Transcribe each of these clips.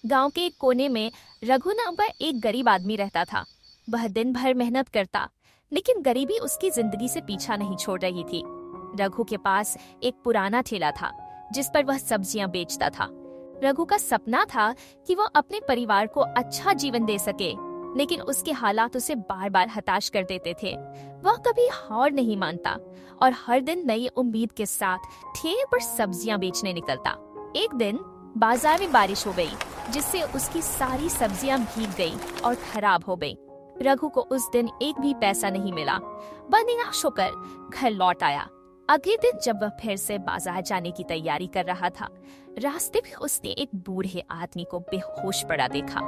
गांव के एक कोने में रघु नाम का एक गरीब आदमी रहता था। वह दिन भर मेहनत करता, लेकिन गरीबी उसकी जिंदगी से पीछा नहीं छोड़ रही थी। रघु के पास एक पुराना ठेला था जिस पर वह सब्जियां बेचता था। रघु का सपना था कि वह अपने परिवार को अच्छा जीवन दे सके, लेकिन उसके हालात उसे बार बार हताश कर देते थे। वह कभी हार नहीं मानता और हर दिन नई उम्मीद के साथ ठेले पर सब्जियां बेचने निकलता। एक दिन बाजार में बारिश हो गई, जिससे उसकी सारी सब्जियां भीग गई और खराब हो गई। रघु को उस दिन एक भी पैसा नहीं मिला। वह निराश होकर घर लौट आया। अगले दिन जब वह फिर से बाजार जाने की तैयारी कर रहा था, रास्ते में उसने एक बूढ़े आदमी को बेहोश पड़ा देखा।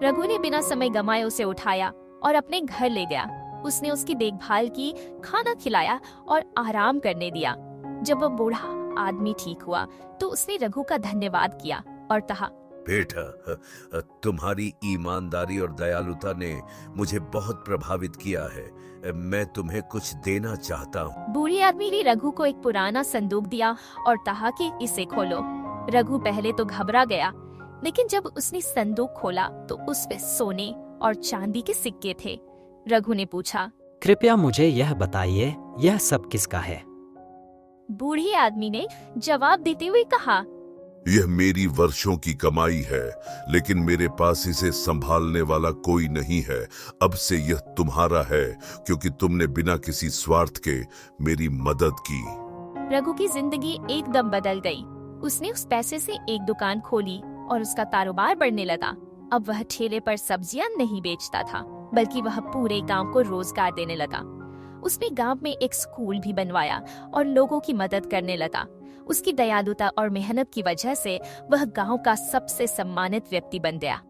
रघु ने बिना समय गंवाए उसे उठाया और अपने घर ले गया। उसने उसकी देखभाल की, खाना खिलाया और आराम करने दिया। जब वह बूढ़ा आदमी ठीक हुआ तो उसने रघु का धन्यवाद किया और कहा, बेटा, तुम्हारी ईमानदारी और दयालुता ने मुझे बहुत प्रभावित किया है। मैं तुम्हें कुछ देना चाहता हूँ। बूढ़े आदमी ने रघु को एक पुराना संदूक दिया और कहा कि इसे खोलो। रघु पहले तो घबरा गया, लेकिन जब उसने संदूक खोला तो उसमें सोने और चांदी के सिक्के थे। रघु ने पूछा, कृपया मुझे यह बताइए, यह सब किसका है? बूढ़े आदमी ने जवाब देते हुए कहा, यह मेरी वर्षों की कमाई है, लेकिन मेरे पास इसे संभालने वाला कोई नहीं है। अब से यह तुम्हारा है, क्योंकि तुमने बिना किसी स्वार्थ के मेरी मदद की। रघु की जिंदगी एकदम बदल गई। उसने उस पैसे से एक दुकान खोली और उसका कारोबार बढ़ने लगा। अब वह ठेले पर सब्जियां नहीं बेचता था, बल्कि वह पूरे गांव को रोजगार देने लगा। उसने गांव में एक स्कूल भी बनवाया और लोगों की मदद करने लगा। उसकी दयालुता और मेहनत की वजह से वह गांव का सबसे सम्मानित व्यक्ति बन गया।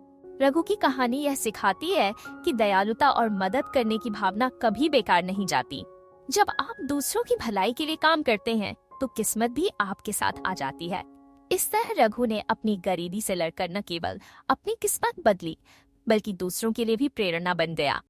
रघु की कहानी यह सिखाती है कि दयालुता और मदद करने की भावना कभी बेकार नहीं जाती। जब आप दूसरों की भलाई के लिए काम करते हैं तो किस्मत भी आपके साथ आ जाती है। इस तरह रघु ने अपनी गरीबी से लड़कर न केवल अपनी किस्मत बदली, बल्कि दूसरों के लिए भी प्रेरणा बन गया।